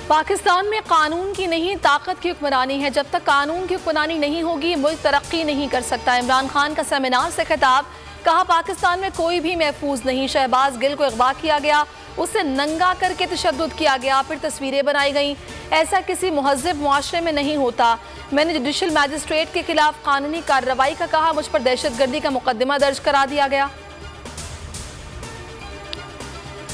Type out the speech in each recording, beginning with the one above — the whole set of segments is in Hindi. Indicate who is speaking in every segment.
Speaker 1: पाकिस्तान में कानून की नहीं ताकत की हुक्मरानी है। जब तक कानून की हुक्मरानी नहीं होगी मुल्क तरक्की नहीं कर सकता। इमरान खान का सेमिनार से खिताब, कहा पाकिस्तान में कोई भी महफूज नहीं। शहबाज गिल को अगवा किया गया, उसे नंगा करके तशद्दुद किया गया, फिर तस्वीरें बनाई गईं। ऐसा किसी मुहज़्ज़ब मुआशरे में नहीं होता। मैंने जुडिशल मैजिस्ट्रेट के खिलाफ कानूनी कार्रवाई का कहा, मुझ पर दहशतगर्दी का मुकदमा दर्ज करा दिया गया।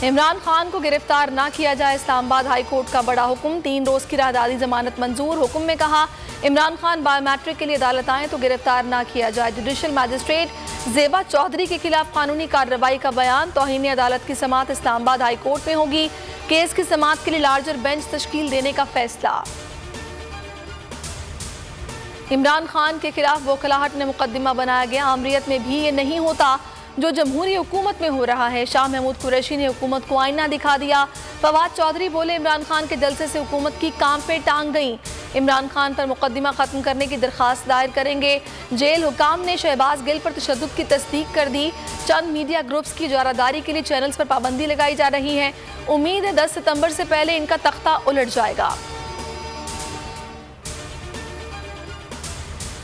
Speaker 1: इमरान खान को गिरफ्तार ना किया जाए, इस्लामाबाद हाई कोर्ट का बड़ा हुक्म। 3 रोज की राहदारी जमानत मंजूर। हुक्म में कहा इमरान खान बायोमेट्रिक के लिए अदालत आए तो गिरफ्तार ना किया जाए। जुडिशल मैजिस्ट्रेट ज़ेबा चौधरी के खिलाफ कानूनी कार्रवाई का बयान। तौहीन अदालत की समाअत इस्लामाबाद हाई कोर्ट में होगी। केस की समाअत के लिए लार्जर बेंच तश्कील देने का फैसला। इमरान खान के खिलाफ वकलाहट ने मुकदमा बनाया गया। आमरीत में भी ये नहीं होता जो जमहूरी हुकूमत में हो रहा है। शाह महमूद कुरैशी ने हुकूमत को आईना दिखा दिया। फवाद चौधरी बोले इमरान खान के जलसे से हुकूमत की काम पे टांग गई। इमरान खान पर मुकदमा खत्म करने की दरखास्त दायर करेंगे। जेल हुकाम ने शहबाज गिल पर तशद्दुद की तस्दीक कर दी। चंद मीडिया ग्रुप्स की इजारादारी के लिए चैनल्स पर पाबंदी लगाई जा रही है। उम्मीद है 10 सितंबर से पहले इनका तख्ता उलट जाएगा।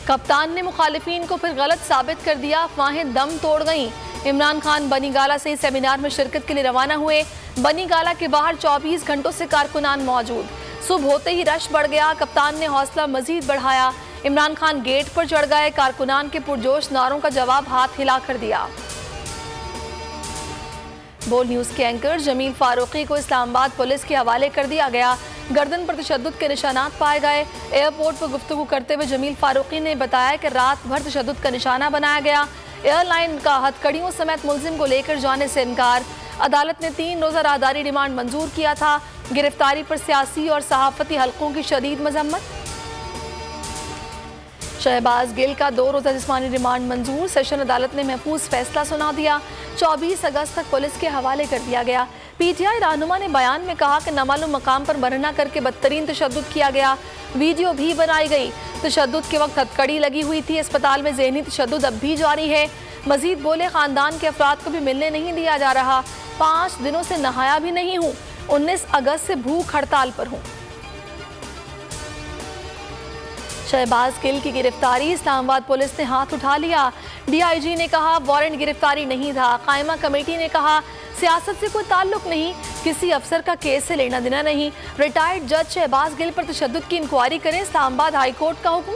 Speaker 1: कप्तान ने मुखालिफिन को फिर गलत साबित कर दिया, अफवाहें दम तोड़ गईं। इमरान खान बनीगाला से सेमिनार में शिरकत के लिए रवाना हुए। बनीगाला के बाहर 24 घंटों से कारकुनान मौजूद। सुबह होते ही रश बढ़ गया। कप्तान ने हौसला मजीद बढ़ाया। इमरान खान गेट पर चढ़ गए। कारकुनान के पुरजोश नारों का जवाब हाथ हिला कर दिया। बोल न्यूज़ के एंकर जमील फारूकी को इस्लामाबाद पुलिस के हवाले कर दिया गया। गर्दन पर तशद्दुद के निशानात पाए गए। एयरपोर्ट पर गुफ्तगू करते हुए जमील फारूकी ने बताया कि रात भर तशद्दुद का निशाना बनाया गया। एयरलाइन का हथकड़ियों समेत मुलजिम को लेकर जाने से इनकार। अदालत ने 3 रोज़ा राहदारी रिमांड मंजूर किया था। गिरफ्तारी पर सियासी और सहाफती हलकों की शदीद मजम्मत। शहबाज गिल का 2 रोज़ा जिस्मानी रिमांड मंजूर। सेशन अदालत ने महफूज फैसला सुना दिया। 24 अगस्त तक पुलिस के हवाले कर दिया गया। पीटीआई रहनुमा ने बयान में कहा कि नामालूम मकाम पर बरहना करके बदतरीन तशद्दुद किया गया। वीडियो भी बनाई गई। तशद्दुद के वक्त हथकड़ी लगी हुई थी। अस्पताल में ज़हनी तशद्दुद अब भी जारी है। मजीद बोले खानदान के अफराद को भी मिलने नहीं दिया जा रहा। 5 दिनों से नहाया भी नहीं हूँ। 19 अगस्त से भूख हड़ताल पर हूँ। शहबाज गिल की गिरफ्तारी, इस्लामाबाद पुलिस ने हाथ उठा लिया। डीआईजी ने कहा वारंट गिरफ्तारी नहीं था। कायमा कमेटी ने कहा सियासत से कोई ताल्लुक नहीं, किसी अफसर का केस से लेना देना नहीं। रिटायर्ड जज शहबाज गिल पर तशद्दुद की इंक्वायरी करें, इस्लामाबाद हाई कोर्ट का हुक्म।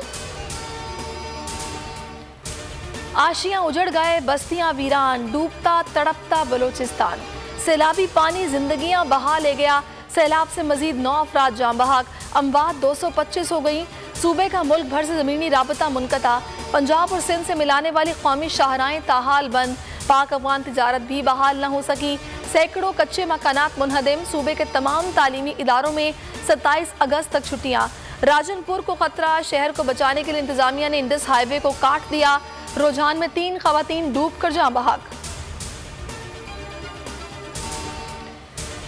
Speaker 1: आशियां उजड़ गए, बस्तियां वीरान, डूबता तड़पता बलोचिस्तान। सैलाबी पानी जिंदगियां बहा ले गया। सैलाब से मजीद 9 अफराद जाँ बहक। अमवात 225 हो गई। सूबे का मुल्क भर से ज़मीनी राबता मुनक़ता। पंजाब और सिंध से मिलाने वाली कौमी शाहराएं ताहाल बंद। पाक अफगान तिजारत भी बहाल न हो सकी। सैकड़ों कच्चे मकानात मुनहदम। सूबे के तमाम तालीमी इदारों में 27 अगस्त तक छुट्टियां। राजनपुर को खतरा, शहर को बचाने के लिए इंतजामिया ने इंडस हाईवे को काट दिया। रुझान में 3 खवातीन डूब कर जाँ बहक।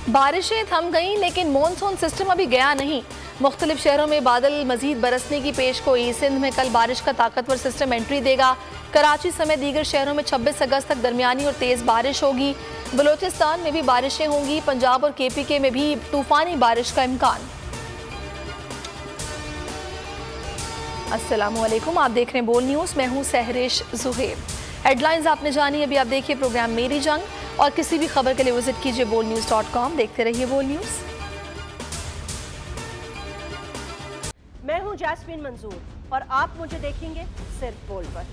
Speaker 1: बारिशें थम गईं लेकिन मॉनसून सिस्टम अभी गया नहीं। मुख्तलिफ शहरों में बादल मजीद बरसने की पेशगोई। सिंध में कल बारिश का ताकतवर सिस्टम एंट्री देगा। कराची समेत दीगर शहरों में 26 अगस्त तक दरमियानी और तेज़ बारिश होगी। बलोचिस्तान में भी बारिशें होंगी। पंजाब और KPK में भी तूफानी बारिश का इम्कान। अस्सलामुअलैकुम, आप देख रहे हैं बोल न्यूज़। मैं हूँ सहरिश जुहेब। हेडलाइंस आपने जानी, अभी आप देखिए प्रोग्राम मेरी जंग। और किसी भी खबर के लिए विजिट कीजिए bolnews.com। देखते रहिए बोल न्यूज़।
Speaker 2: मैं हूं जैस्मीन मंजूर और आप मुझे देखेंगे सिर्फ बोल पर।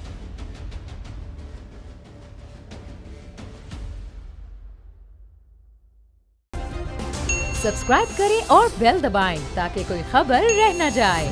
Speaker 3: सब्सक्राइब करें और बेल दबाएं ताकि कोई खबर रह न जाए।